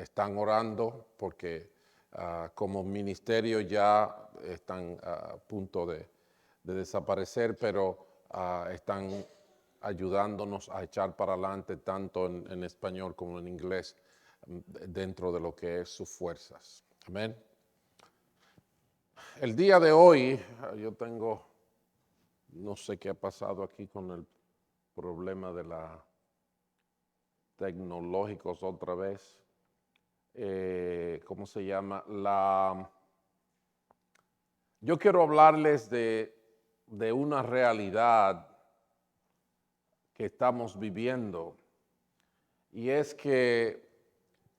están orando porque como ministerio ya están a punto de desaparecer, pero están ayudándonos a echar para adelante tanto en español como en inglés dentro de lo que es sus fuerzas. Amén. El día de hoy yo tengo, no sé qué ha pasado aquí con el problema de la tecnológicos otra vez. ¿Cómo se llama? Yo quiero hablarles de una realidad que estamos viviendo, y es que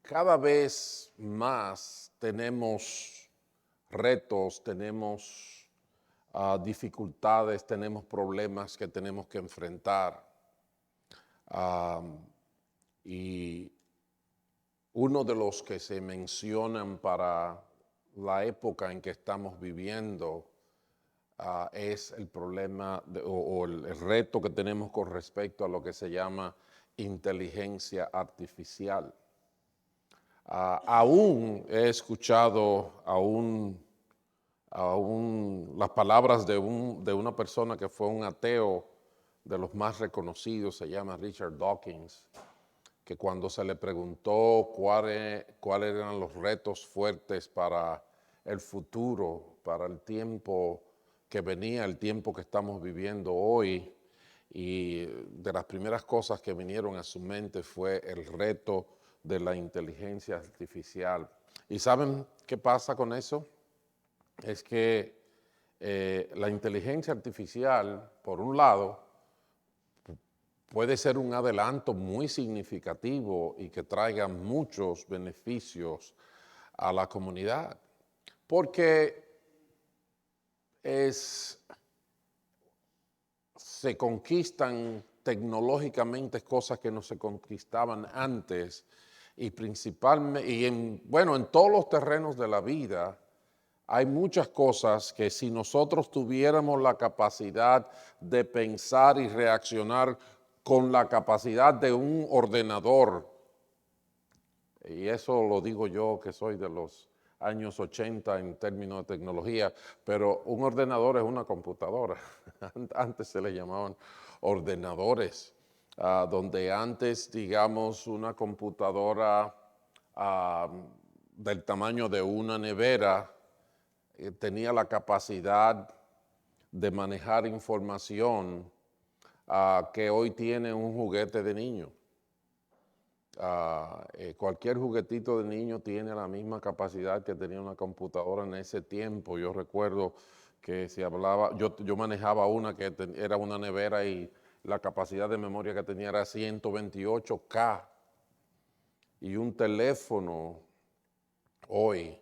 cada vez más tenemos retos, tenemos dificultades, tenemos problemas que tenemos que enfrentar. Y uno de los que se mencionan para la época en que estamos viviendo es el problema o el reto que tenemos con respecto a lo que se llama inteligencia artificial. Aún he escuchado las palabras de una persona que fue un ateo de los más reconocidos, se llama Richard Dawkins, que cuando se le preguntó cuáles eran los retos fuertes para el futuro, para el tiempo que venía, el tiempo que estamos viviendo hoy, y de las primeras cosas que vinieron a su mente fue el reto de la inteligencia artificial. ¿Y saben qué pasa con eso? Es que la inteligencia artificial, por un lado, puede ser un adelanto muy significativo y que traiga muchos beneficios a la comunidad, porque se conquistan tecnológicamente cosas que no se conquistaban antes, y principalmente, y en todos los terrenos de la vida, hay muchas cosas que si nosotros tuviéramos la capacidad de pensar y reaccionar con la capacidad de un ordenador, y eso lo digo yo que soy de los años 80 en términos de tecnología, pero un ordenador es una computadora. Antes se le llamaban ordenadores, donde antes, digamos, una computadora del tamaño de una nevera tenía la capacidad de manejar información que hoy tiene un juguete de niño. Cualquier juguetito de niño tiene la misma capacidad que tenía una computadora en ese tiempo. Yo recuerdo que se hablaba, yo manejaba una que era una nevera y la capacidad de memoria que tenía era 128K. Y un teléfono hoy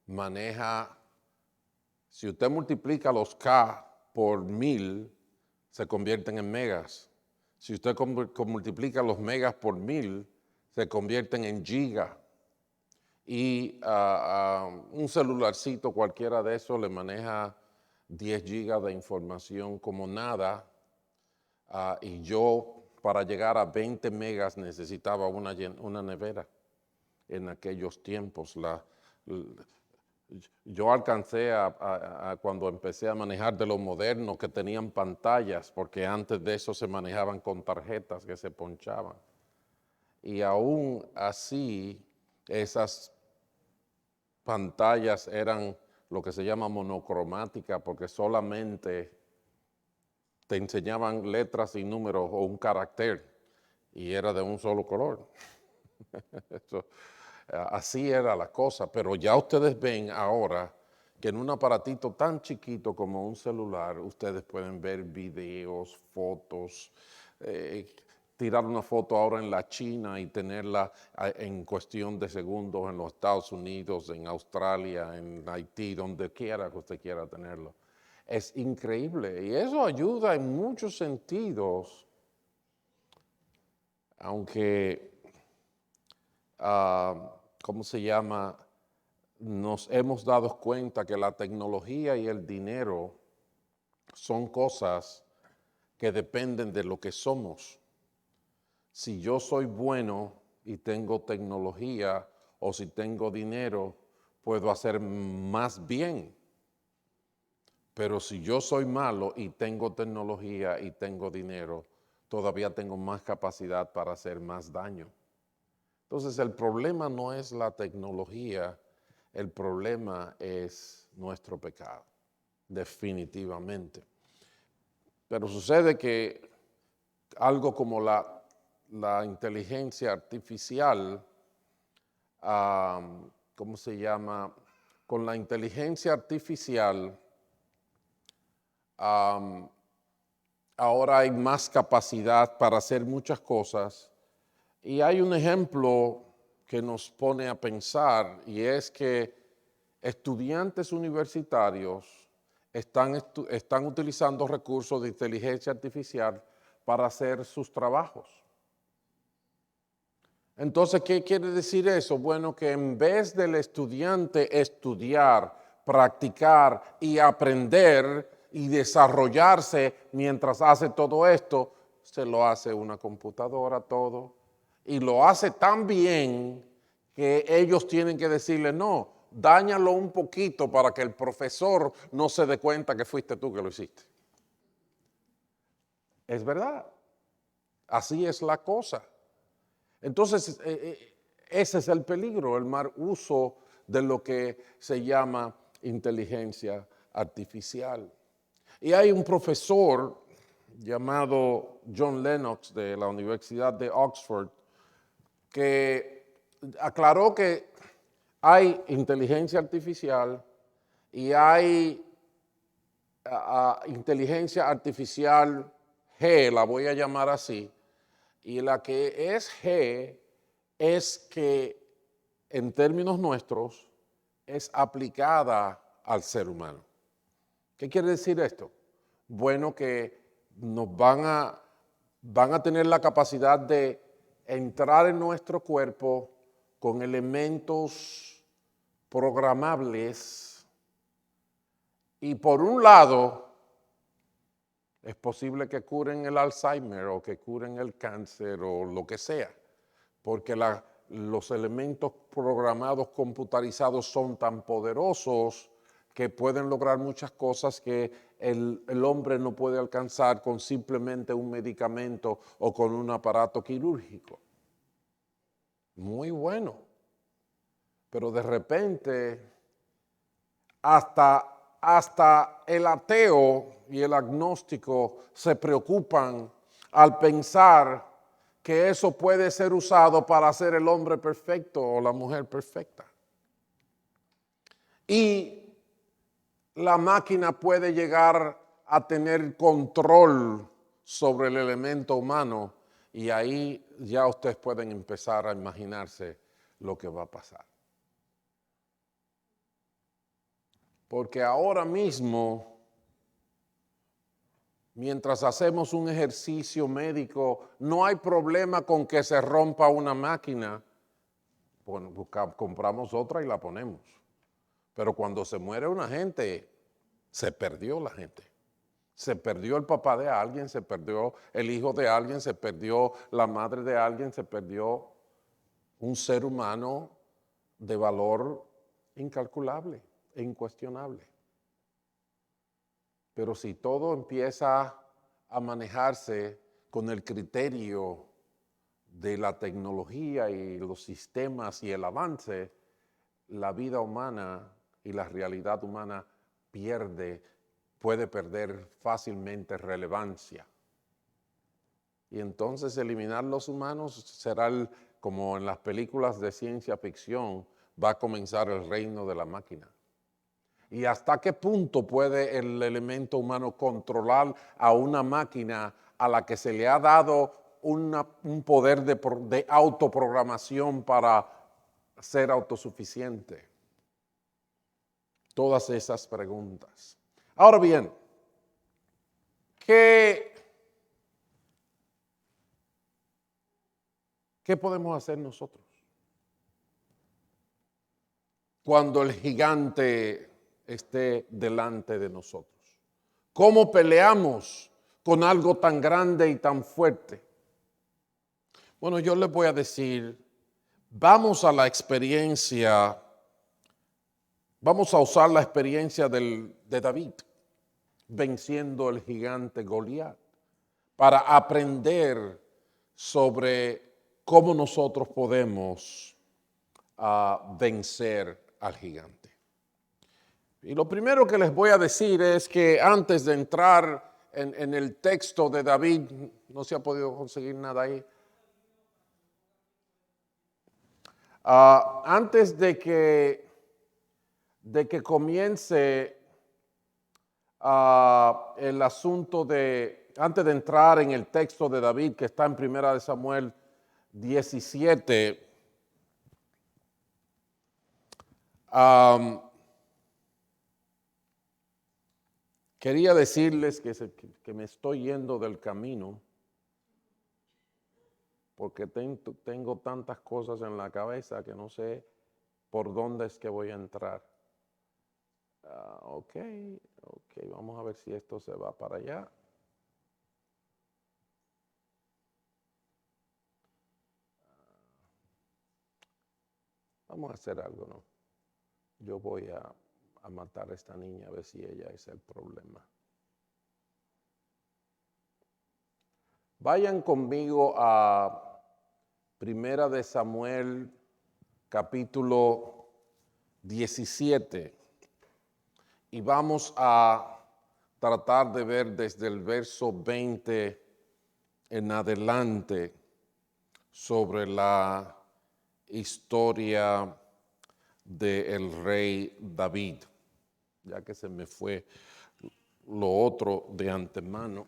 maneja, si usted multiplica los K por 1000, se convierten en megas. Si usted multiplica los megas por 1000, se convierten en gigas. Y un celularcito cualquiera de esos le maneja 10 gigas de información como nada. Y yo, para llegar a 20 megas, necesitaba una nevera en aquellos tiempos. Yo alcancé cuando empecé a manejar de los modernos que tenían pantallas, porque antes de eso se manejaban con tarjetas que se ponchaban. Y aún así, esas pantallas eran lo que se llama monocromática, porque solamente te enseñaban letras y números o un carácter, y era de un solo color. Así era la cosa, pero ya ustedes ven ahora que en un aparatito tan chiquito como un celular, ustedes pueden ver videos, fotos, tirar una foto ahora en la China y tenerla en cuestión de segundos en los Estados Unidos, en Australia, en Haití, donde quiera que usted quiera tenerlo. Es increíble y eso ayuda en muchos sentidos, aunque, ¿cómo se llama? Nos hemos dado cuenta que la tecnología y el dinero son cosas que dependen de lo que somos. Si yo soy bueno y tengo tecnología o si tengo dinero, puedo hacer más bien. Pero si yo soy malo y tengo tecnología y tengo dinero, todavía tengo más capacidad para hacer más daño. Entonces el problema no es la tecnología, el problema es nuestro pecado, definitivamente. Pero sucede que algo como la inteligencia artificial, ¿cómo se llama? Con la inteligencia artificial, ahora hay más capacidad para hacer muchas cosas. Y hay un ejemplo que nos pone a pensar, y es que estudiantes universitarios están utilizando recursos de inteligencia artificial para hacer sus trabajos. Entonces, ¿qué quiere decir eso? Bueno, que en vez del estudiante estudiar, practicar y aprender y desarrollarse mientras hace todo esto, se lo hace una computadora todo. Y lo hace tan bien que ellos tienen que decirle, no, dáñalo un poquito para que el profesor no se dé cuenta que fuiste tú que lo hiciste. Es verdad, así es la cosa. Entonces, ese es el peligro, el mal uso de lo que se llama inteligencia artificial. Y hay un profesor llamado John Lennox de la Universidad de Oxford que aclaró que hay inteligencia artificial y hay inteligencia artificial G, la voy a llamar así, y la que es G es que en términos nuestros es aplicada al ser humano. ¿Qué quiere decir esto? Bueno, que nos van a tener la capacidad de entrar en nuestro cuerpo con elementos programables y por un lado es posible que curen el Alzheimer o que curen el cáncer o lo que sea, porque los elementos programados computarizados son tan poderosos que pueden lograr muchas cosas que el hombre no puede alcanzar con simplemente un medicamento o con un aparato quirúrgico. Muy bueno. Pero de repente, hasta el ateo y el agnóstico se preocupan al pensar que eso puede ser usado para hacer el hombre perfecto o la mujer perfecta. Y la máquina puede llegar a tener control sobre el elemento humano y ahí ya ustedes pueden empezar a imaginarse lo que va a pasar. Porque ahora mismo, mientras hacemos un ejercicio médico, no hay problema con que se rompa una máquina. Bueno, compramos otra y la ponemos. Pero cuando se muere una gente, se perdió la gente. Se perdió el papá de alguien, se perdió el hijo de alguien, se perdió la madre de alguien, se perdió un ser humano de valor incalculable e incuestionable. Pero si todo empieza a manejarse con el criterio de la tecnología y los sistemas y el avance, la vida humana y la realidad humana puede perder fácilmente relevancia. Y entonces eliminar los humanos será como en las películas de ciencia ficción, va a comenzar el reino de la máquina. ¿Y hasta qué punto puede el elemento humano controlar a una máquina a la que se le ha dado un poder de autoprogramación para ser autosuficiente? Todas esas preguntas. Ahora bien, ¿qué podemos hacer nosotros cuando el gigante esté delante de nosotros? ¿Cómo peleamos con algo tan grande y tan fuerte? Bueno, yo les voy a decir vamos a la experiencia, vamos a usar la experiencia de David venciendo el gigante Goliat para aprender sobre cómo nosotros podemos vencer al gigante. Y lo primero que les voy a decir es que antes de entrar en el texto de David, no se ha podido conseguir nada ahí. Antes de que comience el asunto antes de entrar en el texto de David que está en 1 Samuel 17, quería decirles que me estoy yendo del camino porque tengo tantas cosas en la cabeza que no sé por dónde es que voy a entrar. Ok, vamos a ver si esto se va para allá. Vamos a hacer algo, ¿no? Yo voy a matar a esta niña a ver si ella es el problema. Vayan conmigo a 1 Samuel capítulo 17 y vamos a tratar de ver desde el verso 20 en adelante sobre la historia del rey David, ya que se me fue lo otro de antemano.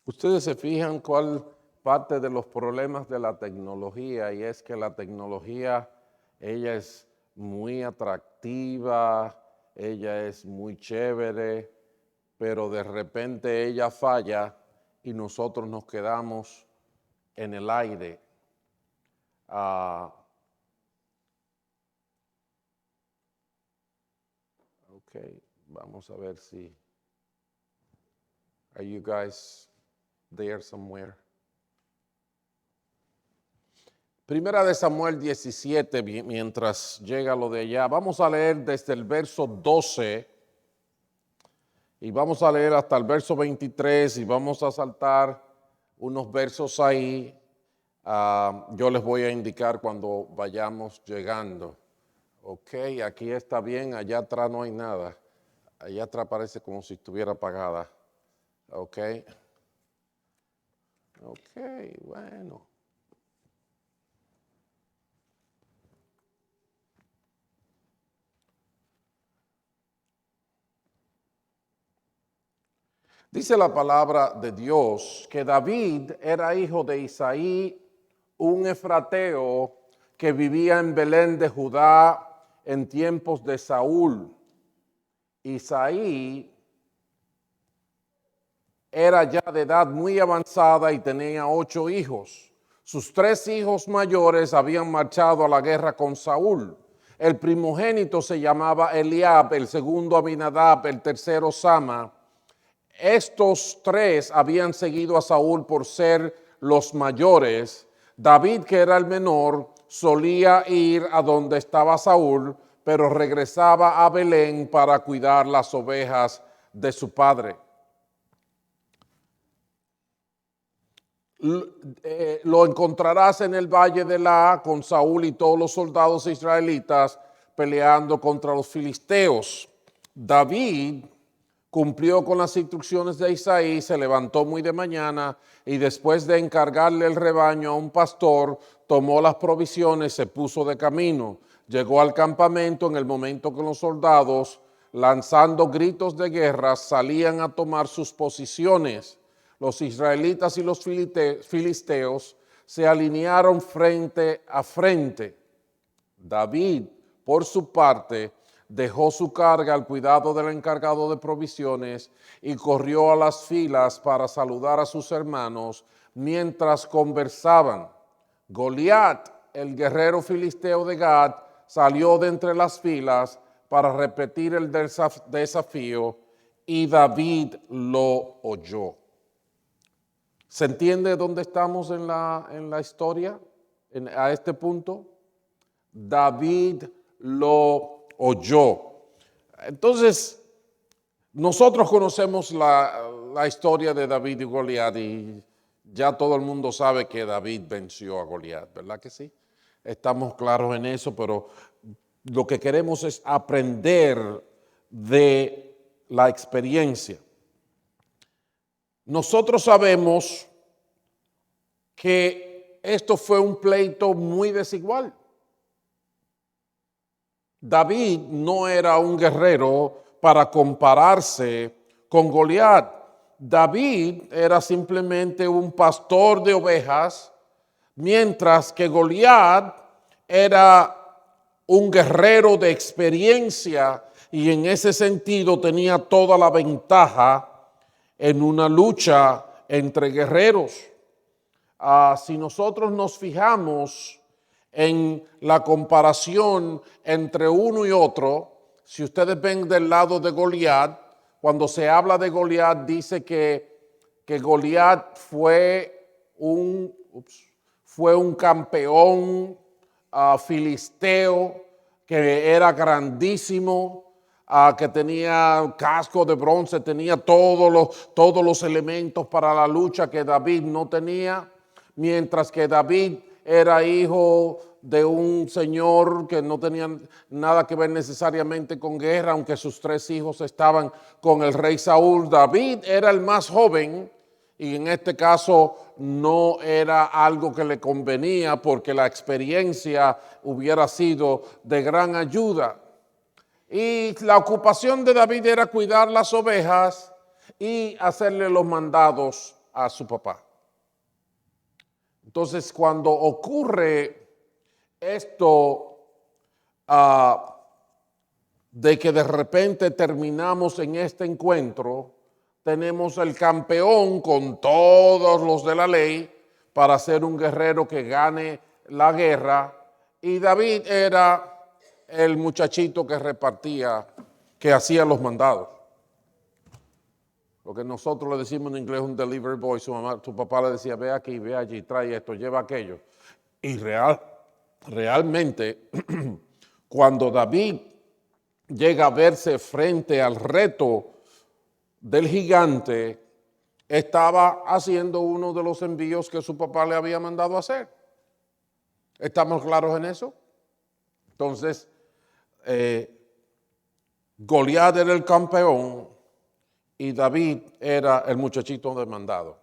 Ustedes se fijan cuál parte de los problemas de la tecnología, y es que la tecnología, ella es muy atractiva, ella es muy chévere, pero de repente ella falla y nosotros nos quedamos en el aire. Ok, vamos a ver si... Are you guys there somewhere? 1 Samuel 17, mientras llega lo de allá, vamos a leer desde el verso 12 y vamos a leer hasta el verso 23 y vamos a saltar unos versos ahí. Yo les voy a indicar cuando vayamos llegando. Ok, aquí está bien, allá atrás no hay nada. Allá atrás parece como si estuviera apagada. Ok. Ok, bueno. Dice la palabra de Dios que David era hijo de Isaí, un efrateo que vivía en Belén de Judá en tiempos de Saúl. Isaí era ya de edad muy avanzada y tenía 8 hijos. Sus 3 hijos mayores habían marchado a la guerra con Saúl. El primogénito se llamaba Eliab, el segundo Abinadab, el tercero Sama. Estos 3 habían seguido a Saúl por ser los mayores. David, que era el menor, solía ir a donde estaba Saúl, pero regresaba a Belén para cuidar las ovejas de su padre. Lo encontrarás en el valle de La con Saúl y todos los soldados israelitas peleando contra los filisteos. David cumplió con las instrucciones de Isaí, se levantó muy de mañana y después de encargarle el rebaño a un pastor, tomó las provisiones, se puso de camino. Llegó al campamento en el momento que los soldados, lanzando gritos de guerra, salían a tomar sus posiciones. Los israelitas y los filisteos se alinearon frente a frente. David, por su parte, dejó su carga al cuidado del encargado de provisiones y corrió a las filas para saludar a sus hermanos mientras conversaban. Goliat, el guerrero filisteo de Gat, salió de entre las filas para repetir el desafío y David lo oyó. ¿Se entiende dónde estamos en la historia? A este punto, David lo oyó. Entonces, nosotros conocemos la historia de David y Goliat y ya todo el mundo sabe que David venció a Goliat, ¿verdad que sí? Estamos claros en eso, pero lo que queremos es aprender de la experiencia. Nosotros sabemos que esto fue un pleito muy desigual. David no era un guerrero para compararse con Goliat. David era simplemente un pastor de ovejas, mientras que Goliat era un guerrero de experiencia y en ese sentido tenía toda la ventaja en una lucha entre guerreros. Si nosotros nos fijamos en la comparación entre uno y otro, si ustedes ven del lado de Goliat, cuando se habla de Goliat dice que Goliat fue un campeón filisteo, que era grandísimo, que tenía casco de bronce, tenía todos los elementos para la lucha que David no tenía. Mientras que David era hijo de un señor que no tenía nada que ver necesariamente con guerra, aunque sus 3 hijos estaban con el rey Saúl. David era el más joven y en este caso no era algo que le convenía porque la experiencia hubiera sido de gran ayuda. Y la ocupación de David era cuidar las ovejas y hacerle los mandados a su papá. Entonces, cuando ocurre esto de que de repente terminamos en este encuentro, tenemos el campeón con todos los de la ley para ser un guerrero que gane la guerra, y David era el muchachito que repartía, que hacía los mandados. Lo que nosotros le decimos en inglés un delivery boy. Su papá le decía, ve aquí, ve allí, trae esto, lleva aquello. Y realmente, cuando David llega a verse frente al reto del gigante, estaba haciendo uno de los envíos que su papá le había mandado hacer. ¿Estamos claros en eso? Entonces, Goliat era el campeón y David era el muchachito demandado.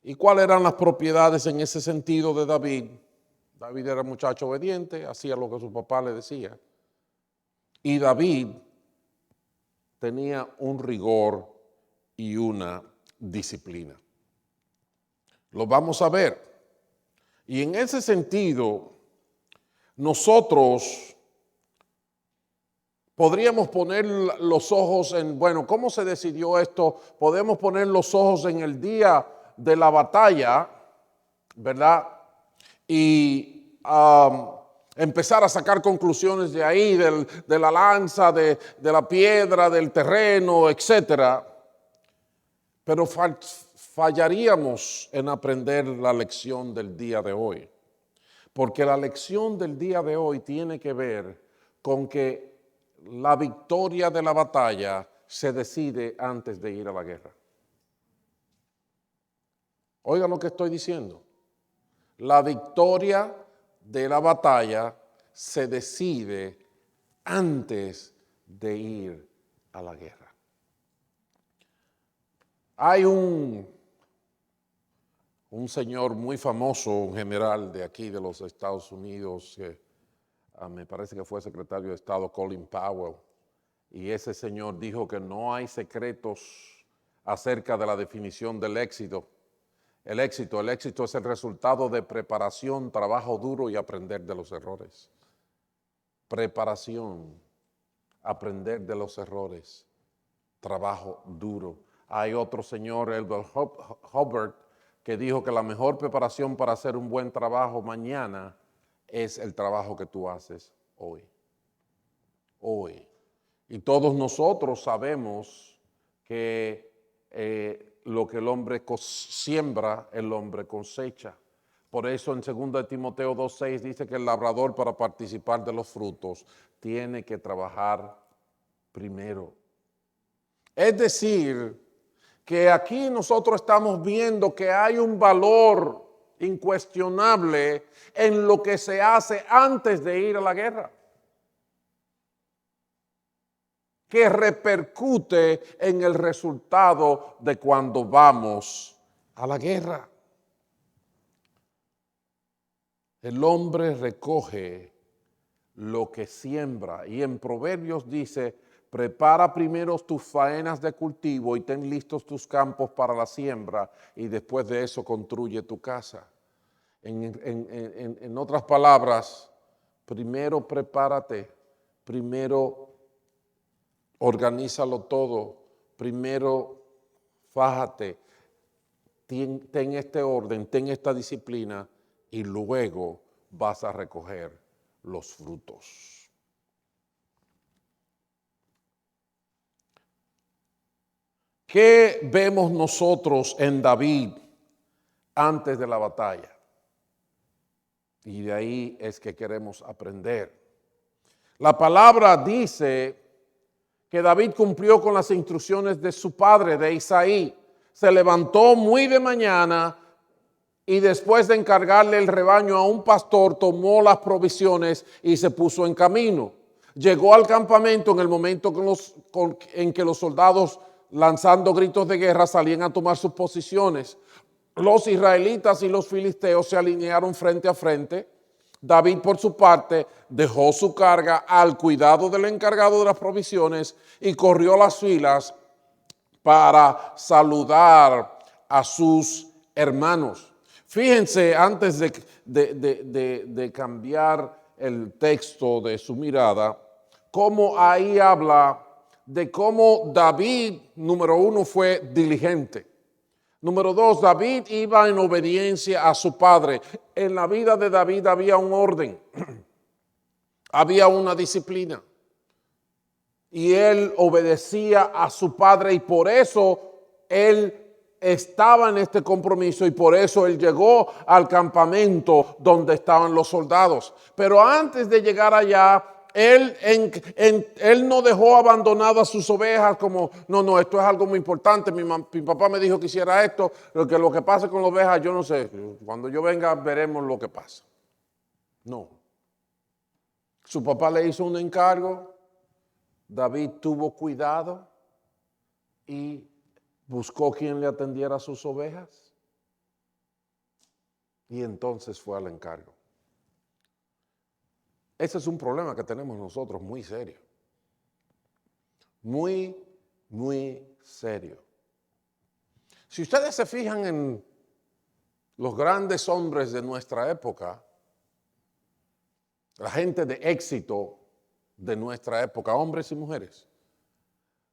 ¿Y cuáles eran las propiedades en ese sentido de David? David era un muchacho obediente, hacía lo que su papá le decía. Y David tenía un rigor y una disciplina. Lo vamos a ver. Y en ese sentido, nosotros podríamos poner los ojos en, bueno, ¿cómo se decidió esto? Podemos poner los ojos en el día de la batalla, ¿verdad? Y empezar a sacar conclusiones de ahí, de la lanza, de la piedra, del terreno, etcétera. Pero fallaríamos en aprender la lección del día de hoy. Porque la lección del día de hoy tiene que ver con que la victoria de la batalla se decide antes de ir a la guerra. Oigan lo que estoy diciendo. La victoria de la batalla se decide antes de ir a la guerra. Hay un señor muy famoso, un general de aquí de los Estados Unidos, que me parece que fue secretario de Estado, Colin Powell, y ese señor dijo que no hay secretos acerca de la definición del éxito. El éxito es el resultado de preparación, trabajo duro y aprender de los errores. preparación, aprender de los errores, trabajo duro. Hay otro señor, Elbert Hubbard, que dijo que la mejor preparación para hacer un buen trabajo mañana es el trabajo que tú haces hoy. Hoy. Y todos nosotros sabemos que lo que el hombre siembra, el hombre cosecha. Por eso en 2 Timoteo 2:6 dice que el labrador, para participar de los frutos, tiene que trabajar primero. Es decir, que aquí nosotros estamos viendo que hay un valor incuestionable en lo que se hace antes de ir a la guerra, que repercute en el resultado de cuando vamos a la guerra. El hombre recoge lo que siembra, y en Proverbios dice: prepara primero tus faenas de cultivo y ten listos tus campos para la siembra, y después de eso construye tu casa. En otras palabras, primero prepárate, primero organízalo todo, primero fájate, ten este orden, ten esta disciplina, y luego vas a recoger los frutos. ¿Qué vemos nosotros en David antes de la batalla? Y de ahí es que queremos aprender. La palabra dice que David cumplió con las instrucciones de su padre, de Isaí. Se levantó muy de mañana y después de encargarle el rebaño a un pastor, tomó las provisiones y se puso en camino. Llegó al campamento en el momento en que los soldados, lanzando gritos de guerra, salían a tomar sus posiciones. Los israelitas y los filisteos se alinearon frente a frente. David, por su parte, dejó su carga al cuidado del encargado de las provisiones y corrió las filas para saludar a sus hermanos. Fíjense, antes de cambiar el texto de su mirada, cómo ahí habla de cómo David, número uno, fue diligente. Número dos, David iba en obediencia a su padre. En la vida de David había un orden, había una disciplina. Y él obedecía a su padre, y por eso él estaba en este compromiso, y por eso él llegó al campamento donde estaban los soldados. Pero antes de llegar allá, él no dejó abandonado a sus ovejas como, no, esto es algo muy importante, mi papá me dijo que hiciera esto, lo que pasa con las ovejas, yo no sé, cuando yo venga veremos lo que pasa. No. Su papá le hizo un encargo, David tuvo cuidado y buscó quien le atendiera a sus ovejas, y entonces fue al encargo. Ese es un problema que tenemos nosotros muy serio. Muy, muy serio. Si ustedes se fijan en los grandes hombres de nuestra época, la gente de éxito de nuestra época, hombres y mujeres,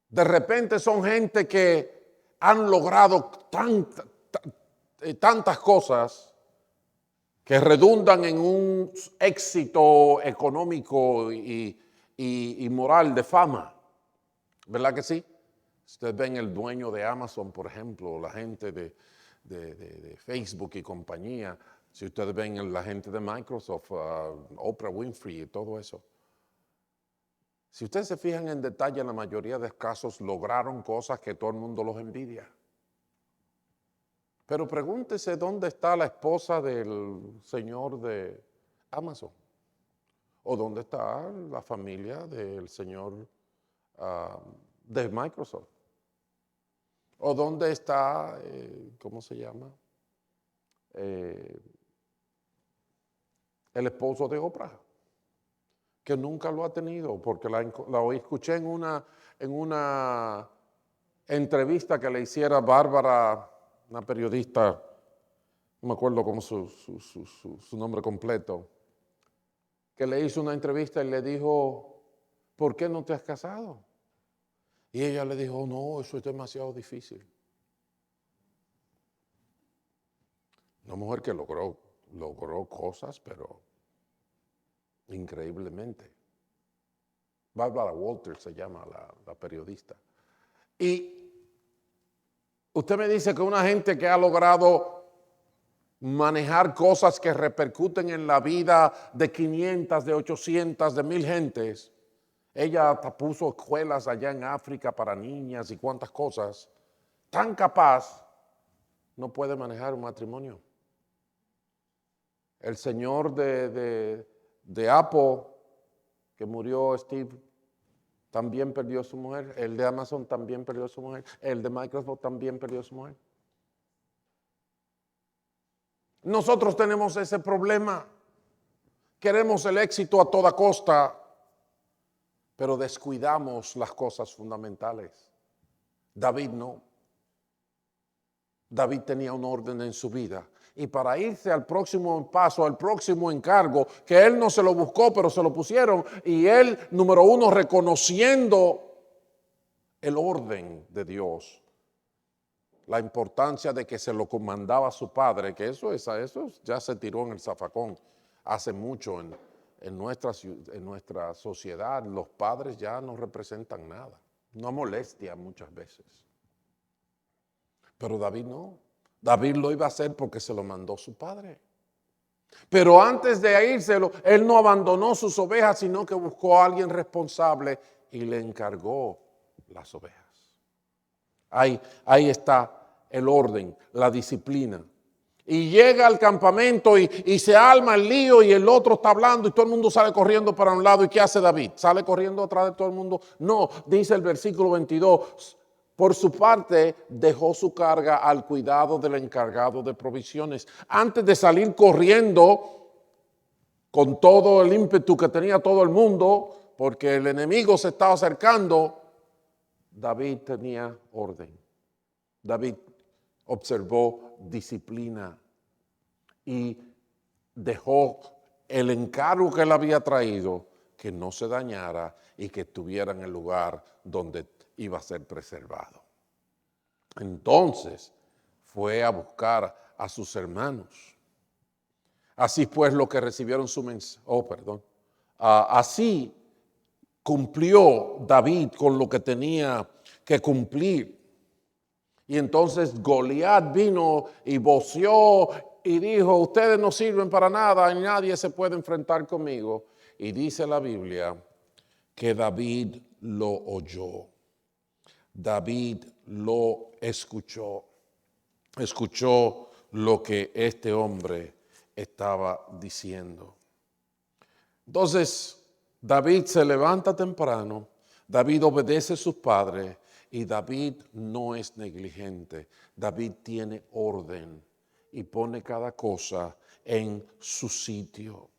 de repente son gente que han logrado tantas cosas que redundan en un éxito económico y moral, de fama. ¿Verdad que sí? Ustedes ven el dueño de Amazon, por ejemplo, la gente de Facebook y compañía. Si ustedes ven la gente de Microsoft, Oprah Winfrey y todo eso. Si ustedes se fijan en detalle, en la mayoría de casos lograron cosas que todo el mundo los envidia. Pero pregúntese dónde está la esposa del señor de Amazon, o dónde está la familia del señor de Microsoft, o dónde está, ¿cómo se llama? El esposo de Oprah, que nunca lo ha tenido, porque la escuché en una entrevista que le hiciera Bárbara, una periodista, no me acuerdo cómo su nombre completo, que le hizo una entrevista y le dijo, ¿por qué no te has casado? Y ella le dijo, no, eso es demasiado difícil. Una mujer que logró cosas, pero increíblemente. Barbara Walters se llama la periodista. Y usted me dice que una gente que ha logrado manejar cosas que repercuten en la vida de 500, de 800, de 1000 gentes. Ella hasta puso escuelas allá en África para niñas y cuantas cosas. Tan capaz, no puede manejar un matrimonio. El señor de Apple, que murió, Steve, también perdió a su mujer. El de Amazon también perdió a su mujer. El de Microsoft también perdió a su mujer. Nosotros tenemos ese problema. Queremos el éxito a toda costa, pero descuidamos las cosas fundamentales. David no. David tenía un orden en su vida. Y para irse al próximo paso, al próximo encargo, que él no se lo buscó, pero se lo pusieron, y él, número uno, reconociendo el orden de Dios, la importancia de que se lo comandaba a su padre, que eso ya se tiró en el zafacón hace mucho en nuestra sociedad. Los padres ya no representan nada, una molestia muchas veces. Pero David no. David lo iba a hacer porque se lo mandó su padre. Pero antes de írselo, él no abandonó sus ovejas, sino que buscó a alguien responsable y le encargó las ovejas. Ahí está el orden, la disciplina. Y llega al campamento y se arma el lío y el otro está hablando y todo el mundo sale corriendo para un lado. ¿Y qué hace David? ¿Sale corriendo atrás de todo el mundo? No, dice el versículo 22, por su parte dejó su carga al cuidado del encargado de provisiones. Antes de salir corriendo con todo el ímpetu que tenía todo el mundo, porque el enemigo se estaba acercando, David tenía orden. David observó disciplina y dejó el encargo que él había traído que no se dañara y que estuviera en el lugar donde iba a ser preservado. Entonces fue a buscar a sus hermanos. Así pues, los que recibieron su mensaje, así cumplió David con lo que tenía que cumplir. Y entonces Goliat vino y voció y dijo, ustedes no sirven para nada y nadie se puede enfrentar conmigo. Y dice la Biblia que David lo oyó. David lo escuchó. Escuchó lo que este hombre estaba diciendo. Entonces, David se levanta temprano, David obedece a sus padres y David no es negligente. David tiene orden y pone cada cosa en su sitio.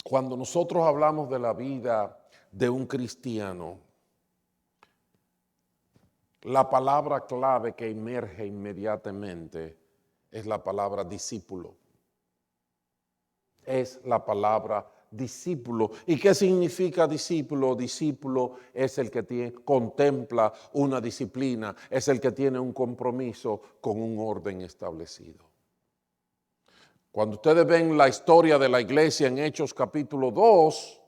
Cuando nosotros hablamos de la vida de un cristiano, la palabra clave que emerge inmediatamente es la palabra discípulo. Es la palabra discípulo. ¿Y qué significa discípulo? Discípulo es el que contempla una disciplina, es el que tiene un compromiso con un orden establecido. Cuando ustedes ven la historia de la iglesia en Hechos capítulo 2,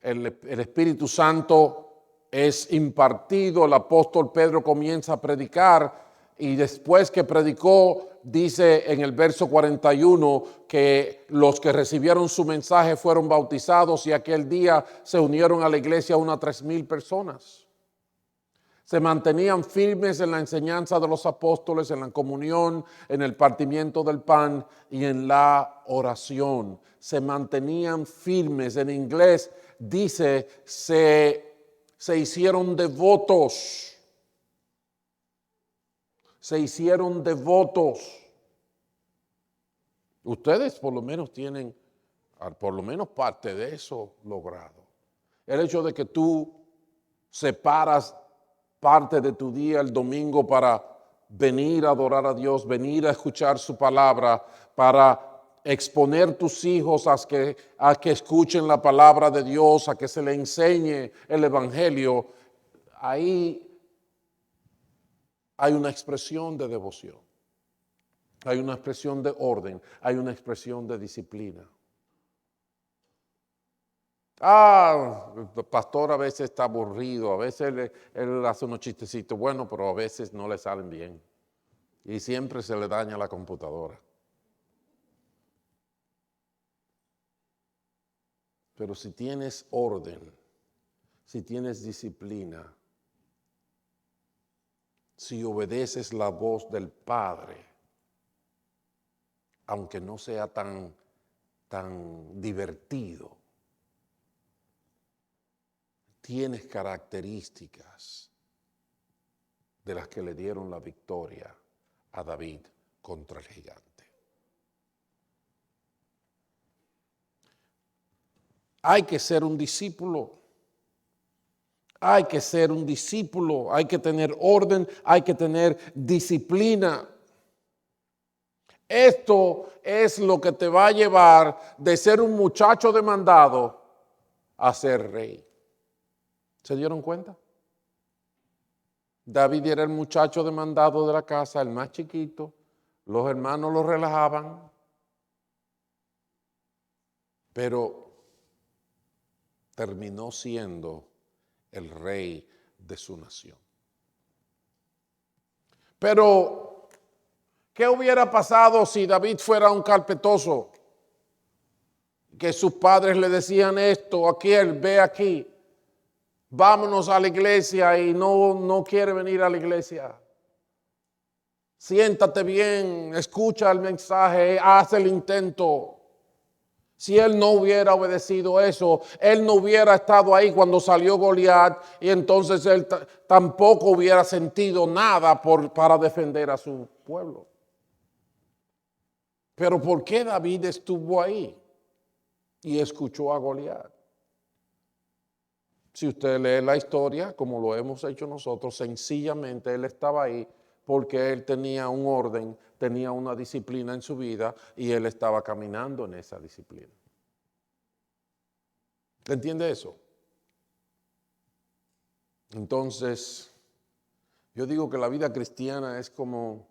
el Espíritu Santo es impartido, el apóstol Pedro comienza a predicar y después que predicó, dice en el verso 41 que los que recibieron su mensaje fueron bautizados y aquel día se unieron a la iglesia unas 3,000 personas. Se mantenían firmes en la enseñanza de los apóstoles, en la comunión, en el partimiento del pan y en la oración. Se mantenían firmes. En inglés dice, se hicieron devotos. Se hicieron devotos. Ustedes por lo menos tienen, por lo menos parte de eso logrado. El hecho de que tú separas parte de tu día el domingo para venir a adorar a Dios, venir a escuchar su palabra, para exponer tus hijos a que escuchen la palabra de Dios, a que se les enseñe el evangelio, ahí hay una expresión de devoción, hay una expresión de orden, hay una expresión de disciplina. El pastor a veces está aburrido, a veces él hace unos chistecitos buenos, pero a veces no le salen bien. Y siempre se le daña la computadora. Pero si tienes orden, si tienes disciplina, si obedeces la voz del Padre, aunque no sea tan divertido, tienes características de las que le dieron la victoria a David contra el gigante. Hay que ser un discípulo. Hay que ser un discípulo. Hay que tener orden. Hay que tener disciplina. Esto es lo que te va a llevar de ser un muchacho demandado a ser rey. ¿Se dieron cuenta? David era el muchacho demandado de la casa, el más chiquito. Los hermanos lo relajaban. Pero terminó siendo el rey de su nación. Pero, ¿qué hubiera pasado si David fuera un carpetoso? Que sus padres le decían esto, aquel, ve aquí, vámonos a la iglesia y no quiere venir a la iglesia. Siéntate bien, escucha el mensaje, haz el intento. Si él no hubiera obedecido eso, él no hubiera estado ahí cuando salió Goliat y entonces él tampoco hubiera sentido nada para defender a su pueblo. Pero ¿por qué David estuvo ahí y escuchó a Goliat? Si usted lee la historia, como lo hemos hecho nosotros, sencillamente él estaba ahí porque él tenía un orden, tenía una disciplina en su vida y él estaba caminando en esa disciplina. ¿Entiende eso? Entonces, yo digo que la vida cristiana es como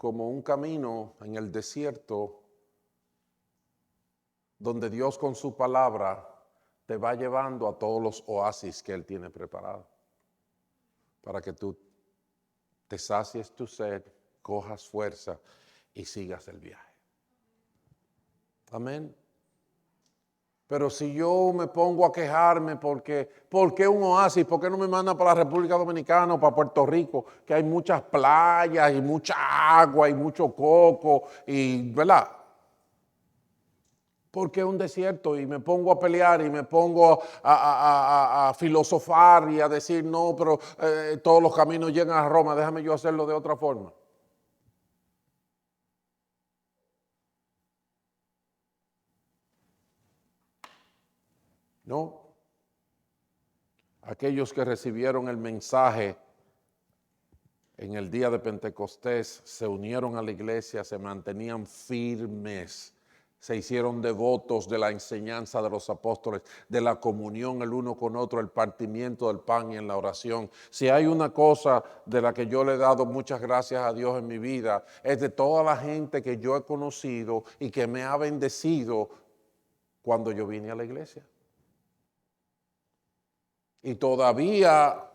un camino en el desierto donde Dios con su palabra te va llevando a todos los oasis que Él tiene preparados para que tú te sacies tu sed, cojas fuerza y sigas el viaje. Amén. Pero si yo me pongo a quejarme ¿por qué un oasis? ¿Por qué no me mandan para la República Dominicana o para Puerto Rico? Que hay muchas playas y mucha agua y mucho coco y, ¿verdad? Porque es un desierto y me pongo a pelear y me pongo a filosofar y a decir, no, pero todos los caminos llegan a Roma, déjame yo hacerlo de otra forma. No. Aquellos que recibieron el mensaje en el día de Pentecostés se unieron a la iglesia, se mantenían firmes, se hicieron devotos de la enseñanza de los apóstoles, de la comunión el uno con otro, el partimiento del pan y en la oración. Si hay una cosa de la que yo le he dado muchas gracias a Dios en mi vida, es de toda la gente que yo he conocido y que me ha bendecido cuando yo vine a la iglesia. Y todavía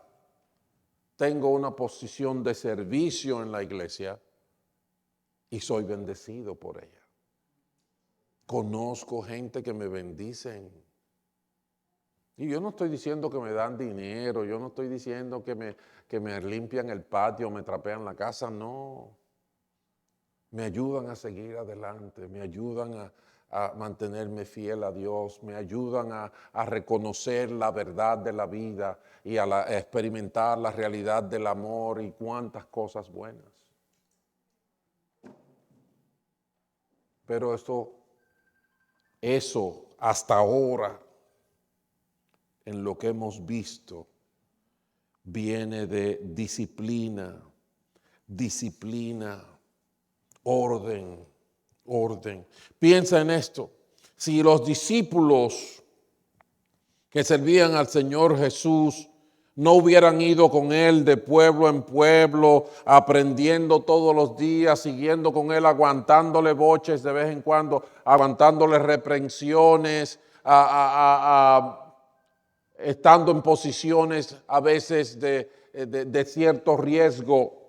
tengo una posición de servicio en la iglesia y soy bendecido por ella. Conozco gente que me bendicen. Y yo no estoy diciendo que me dan dinero, yo no estoy diciendo que me limpian el patio, me trapean la casa, no. Me ayudan a seguir adelante, me ayudan a mantenerme fiel a Dios, me ayudan a reconocer la verdad de la vida y a experimentar la realidad del amor y cuántas cosas buenas. Pero eso hasta ahora, en lo que hemos visto, viene de disciplina, disciplina, orden, orden. Piensa en esto. Si los discípulos que servían al Señor Jesús no hubieran ido con Él de pueblo en pueblo, aprendiendo todos los días, siguiendo con Él, aguantándole boches de vez en cuando, aguantándole reprensiones, estando en posiciones a veces de cierto riesgo.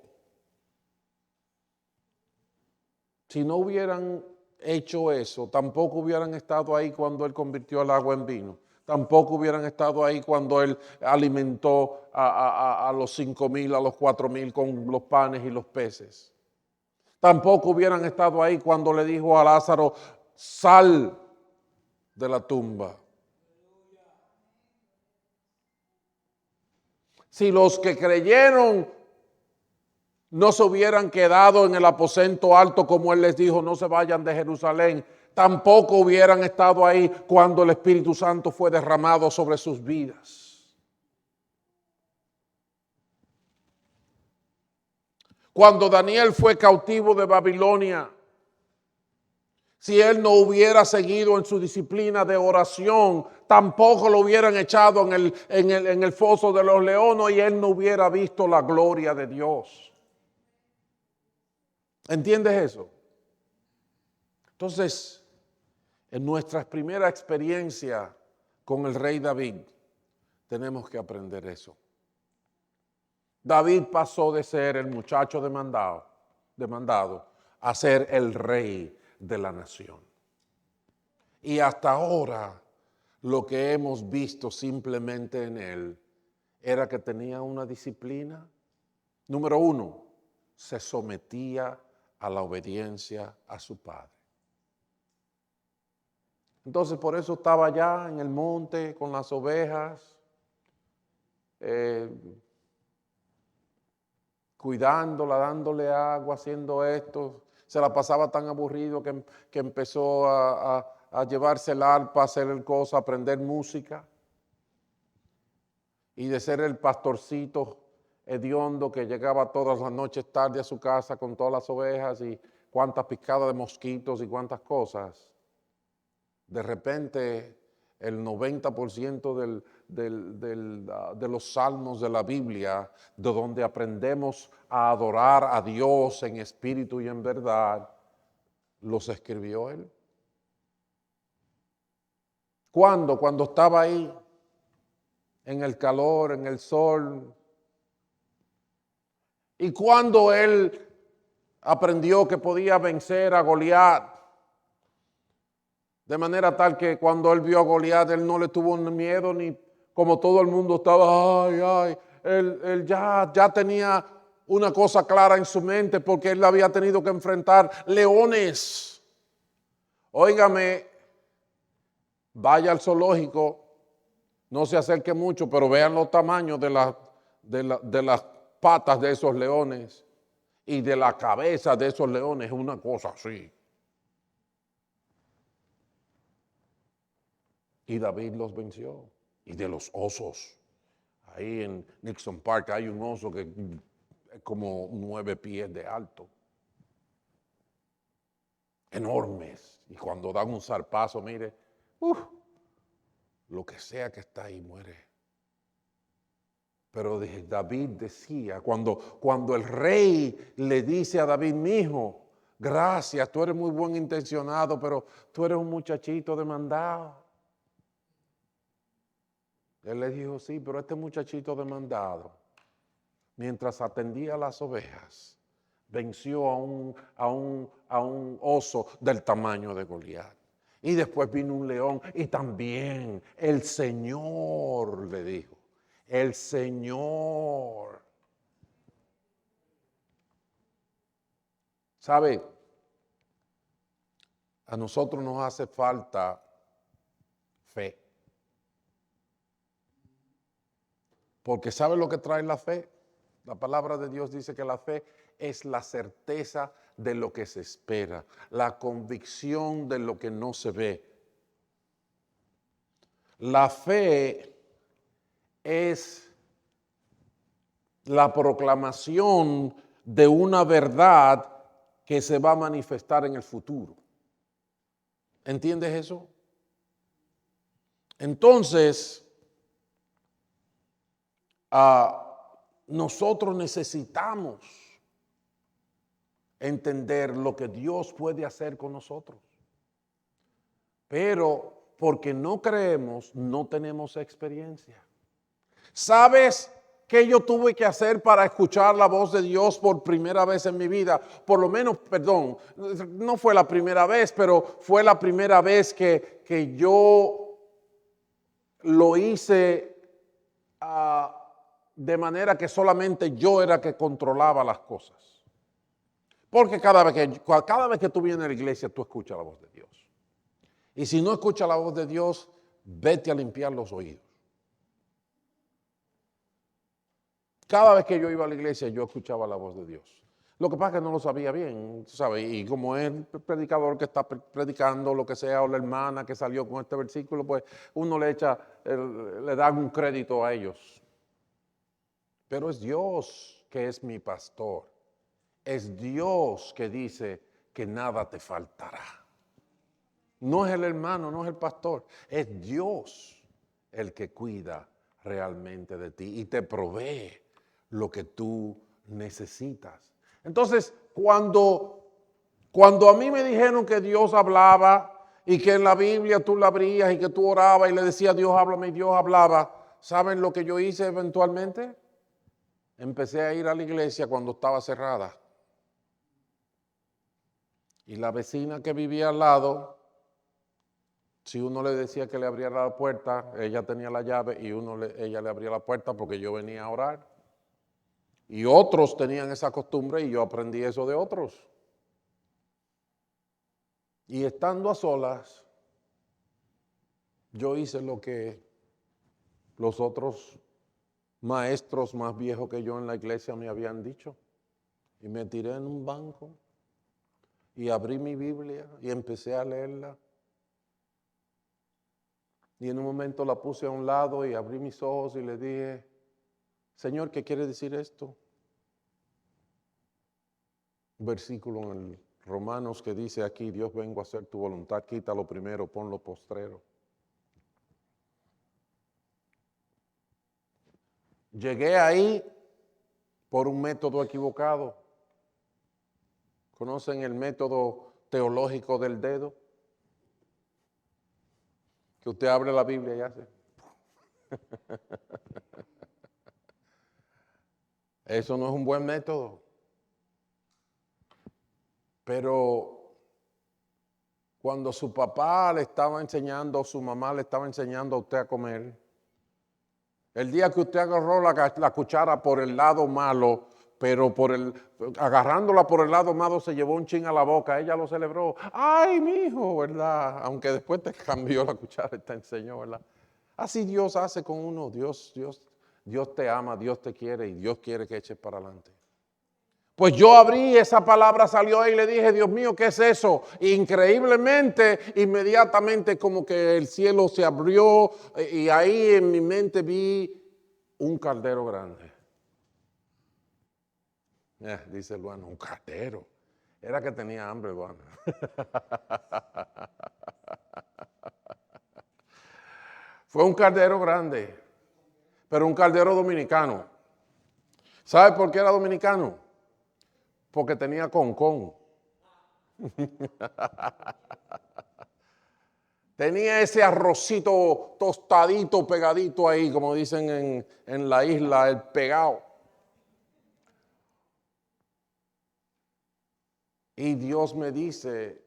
Si no hubieran hecho eso, tampoco hubieran estado ahí cuando Él convirtió el agua en vino. Tampoco hubieran estado ahí cuando Él alimentó a los 5,000, a los 4,000 con los panes y los peces. Tampoco hubieran estado ahí cuando le dijo a Lázaro, sal de la tumba. Si los que creyeron no se hubieran quedado en el aposento alto como Él les dijo, no se vayan de Jerusalén, tampoco hubieran estado ahí cuando el Espíritu Santo fue derramado sobre sus vidas. Cuando Daniel fue cautivo de Babilonia, si él no hubiera seguido en su disciplina de oración, tampoco lo hubieran echado en el foso de los leones y él no hubiera visto la gloria de Dios. ¿Entiendes eso? Entonces, en nuestra primera experiencia con el rey David, tenemos que aprender eso. David pasó de ser el muchacho demandado a ser el rey de la nación. Y hasta ahora, lo que hemos visto simplemente en él era que tenía una disciplina. Número 1, se sometía a la obediencia a su padre. Entonces por eso estaba allá en el monte con las ovejas, cuidándola, dándole agua, haciendo esto. Se la pasaba tan aburrido que empezó a llevarse el arpa, a hacer el cosa, a aprender música. Y de ser el pastorcito hediondo que llegaba todas las noches tarde a su casa con todas las ovejas y cuántas picadas de mosquitos y cuántas cosas. De repente el 90% de los salmos de la Biblia, de donde aprendemos a adorar a Dios en espíritu y en verdad, los escribió él. ¿Cuándo? Cuando estaba ahí, en el calor, en el sol. Y cuando él aprendió que podía vencer a Goliat, de manera tal que cuando él vio a Goliat, él no le tuvo miedo, ni como todo el mundo estaba, él ya tenía una cosa clara en su mente porque él había tenido que enfrentar leones. Óigame, vaya al zoológico, no se acerque mucho, pero vean los tamaños de las patas de esos leones y de la cabeza de esos leones, es una cosa así. Y David los venció. Y de los osos. Ahí en Nixon Park hay un oso que es como 9 pies de alto. Enormes. Y cuando dan un zarpazo, mire, lo que sea que está ahí muere. Pero David decía, cuando el rey le dice a David, mi hijo, gracias, tú eres muy buen intencionado, pero tú eres un muchachito demandado. Él le dijo, sí, pero este muchachito demandado, mientras atendía a las ovejas, venció a un oso del tamaño de Goliat. Y después vino un león y también el Señor le dijo, el Señor. ¿Sabe? A nosotros nos hace falta fe. Porque ¿sabe lo que trae la fe? La palabra de Dios dice que la fe es la certeza de lo que se espera, la convicción de lo que no se ve. La fe es la proclamación de una verdad que se va a manifestar en el futuro. ¿Entiendes eso? Entonces, nosotros necesitamos entender lo que Dios puede hacer con nosotros. Pero porque no creemos, no tenemos experiencia. ¿Sabes qué yo tuve que hacer para escuchar la voz de Dios por primera vez en mi vida? Por lo menos, perdón, no fue la primera vez, pero fue la primera vez que yo lo hice de manera que solamente yo era que controlaba las cosas. Porque cada vez que tú vienes a la iglesia, tú escuchas la voz de Dios. Y si no escuchas la voz de Dios, vete a limpiar los oídos. Cada vez que yo iba a la iglesia, yo escuchaba la voz de Dios. Lo que pasa es que no lo sabía bien, ¿sabes? Y como es el predicador que está predicando, lo que sea, o la hermana que salió con este versículo, pues uno le da un crédito a ellos. Pero es Dios que es mi pastor. Es Dios que dice que nada te faltará. No es el hermano, no es el pastor. Es Dios el que cuida realmente de ti y te provee lo que tú necesitas. Entonces, cuando a mí me dijeron que Dios hablaba y que en la Biblia tú la abrías y que tú orabas y le decías Dios háblame y Dios hablaba, ¿saben lo que yo hice eventualmente? Empecé a ir a la iglesia cuando estaba cerrada. Y la vecina que vivía al lado, si uno le decía que le abriera la puerta, ella tenía la llave y ella le abría la puerta porque yo venía a orar. Y otros tenían esa costumbre y yo aprendí eso de otros. Y estando a solas, yo hice lo que los otros maestros más viejos que yo en la iglesia me habían dicho. Y me tiré en un banco y abrí mi Biblia y empecé a leerla. Y en un momento la puse a un lado y abrí mis ojos y le dije, Señor, ¿qué quiere decir esto? Un versículo en Romanos que dice aquí, Dios vengo a hacer tu voluntad, quítalo primero, ponlo postrero. Llegué ahí por un método equivocado. ¿Conocen el método teológico del dedo? Que usted abre la Biblia y hace. Eso no es un buen método. Pero cuando su papá le estaba enseñando, o su mamá le estaba enseñando a usted a comer, el día que usted agarró la cuchara por el lado malo, pero agarrándola por el lado malo se llevó un chin a la boca, ella lo celebró. ¡Ay, mi hijo! ¿Verdad? Aunque después te cambió la cuchara y te enseñó, ¿verdad? Así Dios hace con uno. Dios te ama, Dios te quiere y Dios quiere que eches para adelante. Pues yo abrí, esa palabra salió ahí y le dije, Dios mío, ¿qué es eso? Increíblemente, inmediatamente como que el cielo se abrió y ahí en mi mente vi un caldero grande. Dice Luana, un caldero. Era que tenía hambre, Luana. Fue un caldero grande, pero un caldero dominicano. ¿Sabe por qué era dominicano? Porque tenía concón. Tenía ese arrocito tostadito, pegadito ahí, como dicen en la isla, el pegado. Y Dios me dice,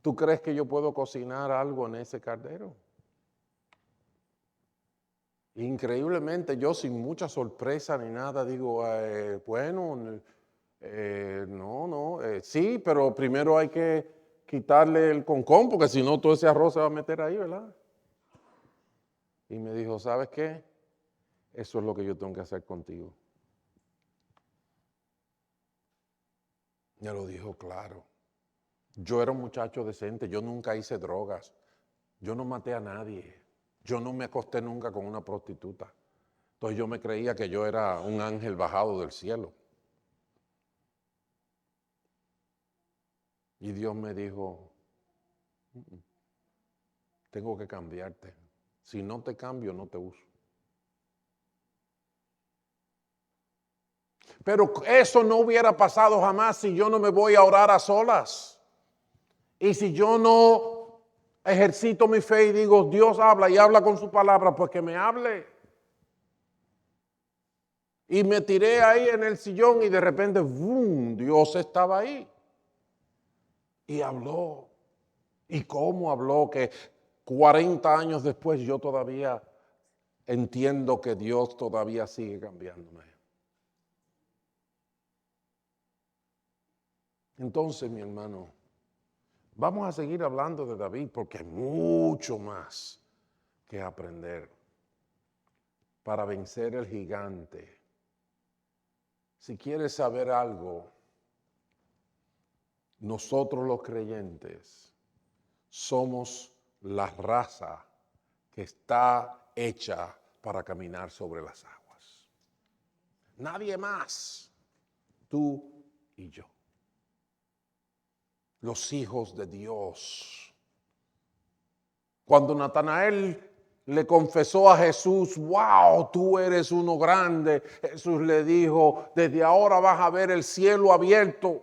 ¿tú crees que yo puedo cocinar algo en ese caldero? Increíblemente, yo sin mucha sorpresa ni nada, digo, bueno, sí, pero primero hay que quitarle el concón, porque si no todo ese arroz se va a meter ahí, ¿verdad? Y me dijo, ¿sabes qué? Eso es lo que yo tengo que hacer contigo. Me lo dijo claro. Yo era un muchacho decente, yo nunca hice drogas, yo no maté a nadie, yo no me acosté nunca con una prostituta. Entonces yo me creía que yo era un ángel bajado del cielo. Y Dios me dijo, tengo que cambiarte. Si no te cambio, no te uso. Pero eso no hubiera pasado jamás si yo no me voy a orar a solas. Y si yo no ejercito mi fe y digo, Dios habla y habla con su palabra, pues que me hable. Y me tiré ahí en el sillón y de repente, ¡bum!, Dios estaba ahí. Y habló. ¿Y cómo habló? Que 40 años después yo todavía entiendo que Dios todavía sigue cambiándome. Entonces, mi hermano, vamos a seguir hablando de David porque hay mucho más que aprender para vencer el gigante. Si quieres saber algo, nosotros los creyentes somos la raza que está hecha para caminar sobre las aguas. Nadie más, tú y yo. Los hijos de Dios. Cuando Natanael le confesó a Jesús, wow, tú eres uno grande, Jesús le dijo, desde ahora vas a ver el cielo abierto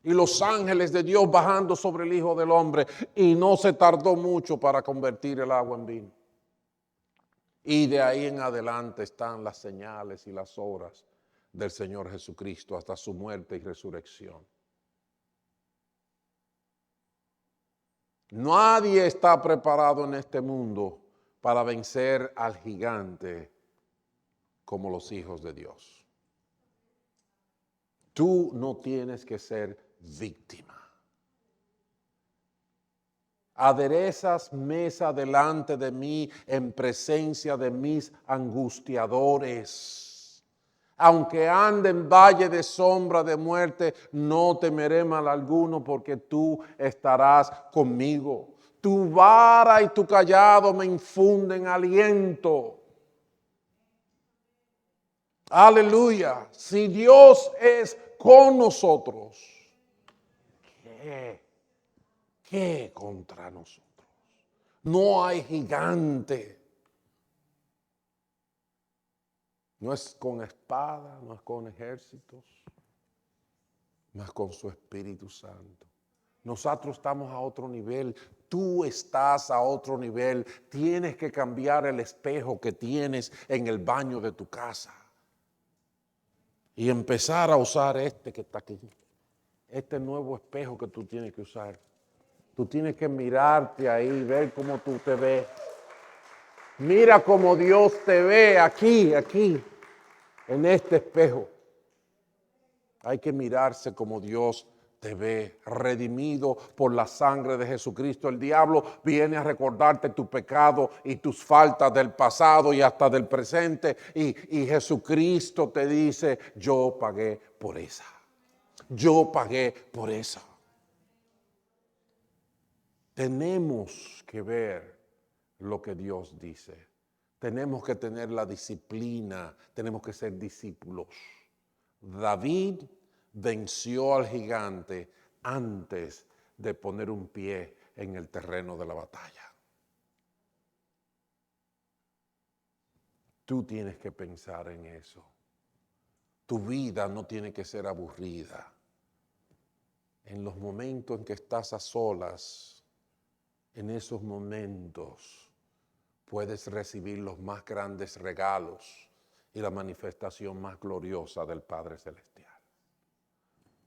y los ángeles de Dios bajando sobre el Hijo del Hombre. Y no se tardó mucho para convertir el agua en vino. Y de ahí en adelante están las señales y las obras del Señor Jesucristo hasta su muerte y resurrección. Nadie está preparado en este mundo para vencer al gigante como los hijos de Dios. Tú no tienes que ser víctima. Aderezas mesa delante de mí en presencia de mis angustiadores. Aunque ande en valle de sombra de muerte, no temeré mal alguno porque tú estarás conmigo. Tu vara y tu cayado me infunden aliento. Aleluya. Si Dios es con nosotros, ¿qué contra nosotros? No hay gigante. No es con espada, no es con ejércitos, no es con su Espíritu Santo. Nosotros estamos a otro nivel, tú estás a otro nivel. Tienes que cambiar el espejo que tienes en el baño de tu casa y empezar a usar este que está aquí, este nuevo espejo que tú tienes que usar. Tú tienes que mirarte ahí, ver cómo tú te ves. Mira cómo Dios te ve aquí, en este espejo. Hay que mirarse como Dios te ve, redimido por la sangre de Jesucristo. El diablo viene a recordarte tu pecado y tus faltas del pasado y hasta del presente. Y Jesucristo te dice, yo pagué por esa. Yo pagué por esa. Tenemos que ver lo que Dios dice. Tenemos que tener la disciplina, tenemos que ser discípulos. David venció al gigante antes de poner un pie en el terreno de la batalla. Tú tienes que pensar en eso. Tu vida no tiene que ser aburrida. En los momentos en que estás a solas, en esos momentos puedes recibir los más grandes regalos y la manifestación más gloriosa del Padre Celestial.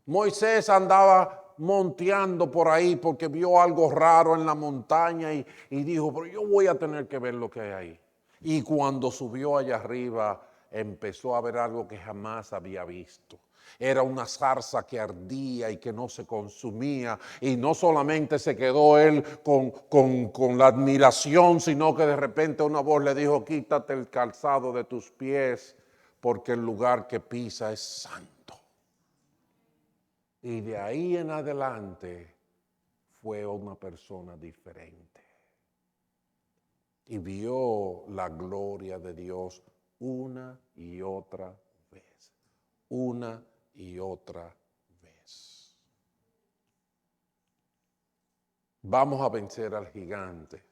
Moisés andaba monteando por ahí porque vio algo raro en la montaña y dijo, pero yo voy a tener que ver lo que hay ahí. Y cuando subió allá arriba, empezó a ver algo que jamás había visto. Era una zarza que ardía y que no se consumía. Y no solamente se quedó él con la admiración, sino que de repente una voz le dijo, quítate el calzado de tus pies, porque el lugar que pisa es santo. Y de ahí en adelante fue una persona diferente. Y vio la gloria de Dios una y otra vez. Una y otra vez. Vamos a vencer al gigante.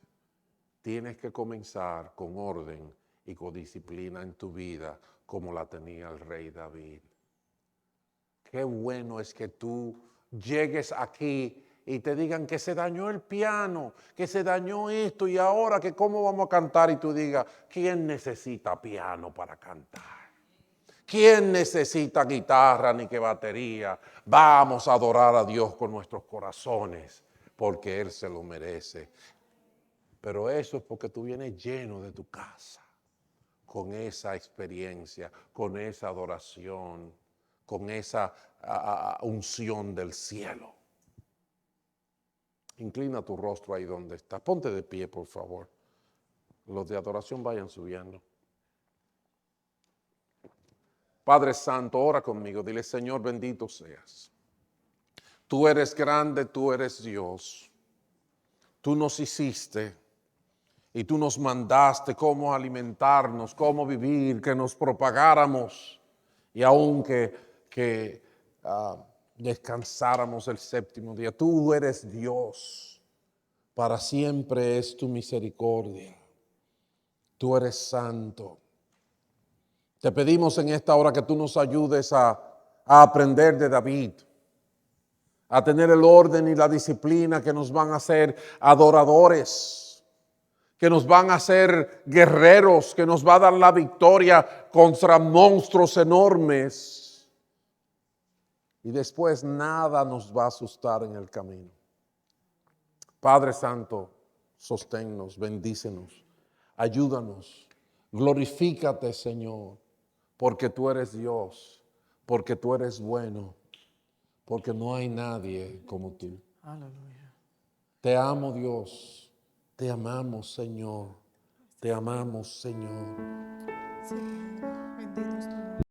Tienes que comenzar con orden y con disciplina en tu vida como la tenía el rey David. Qué bueno es que tú llegues aquí y te digan que se dañó el piano, que se dañó esto y ahora que cómo vamos a cantar y tú digas, ¿quién necesita piano para cantar? ¿Quién necesita guitarra ni que batería? Vamos a adorar a Dios con nuestros corazones porque Él se lo merece. Pero eso es porque tú vienes lleno de tu casa, con esa experiencia, con esa adoración, con esa unción del cielo. Inclina tu rostro ahí donde estás. Ponte de pie, por favor. Los de adoración vayan subiendo. Padre Santo, ora conmigo. Dile, Señor, bendito seas. Tú eres grande, tú eres Dios. Tú nos hiciste y tú nos mandaste cómo alimentarnos, cómo vivir, que nos propagáramos y aun que descansáramos el séptimo día. Tú eres Dios, para siempre es tu misericordia. Tú eres santo. Te pedimos en esta hora que tú nos ayudes a aprender de David, a tener el orden y la disciplina que nos van a hacer adoradores, que nos van a hacer guerreros, que nos va a dar la victoria contra monstruos enormes. Y después nada nos va a asustar en el camino. Padre Santo, sosténnos, bendícenos, ayúdanos, glorifícate, Señor, porque tú eres Dios, porque tú eres bueno, porque no hay nadie como tú. Aleluya. Te amo, Dios, te amamos, Señor, te amamos, Señor. Sí.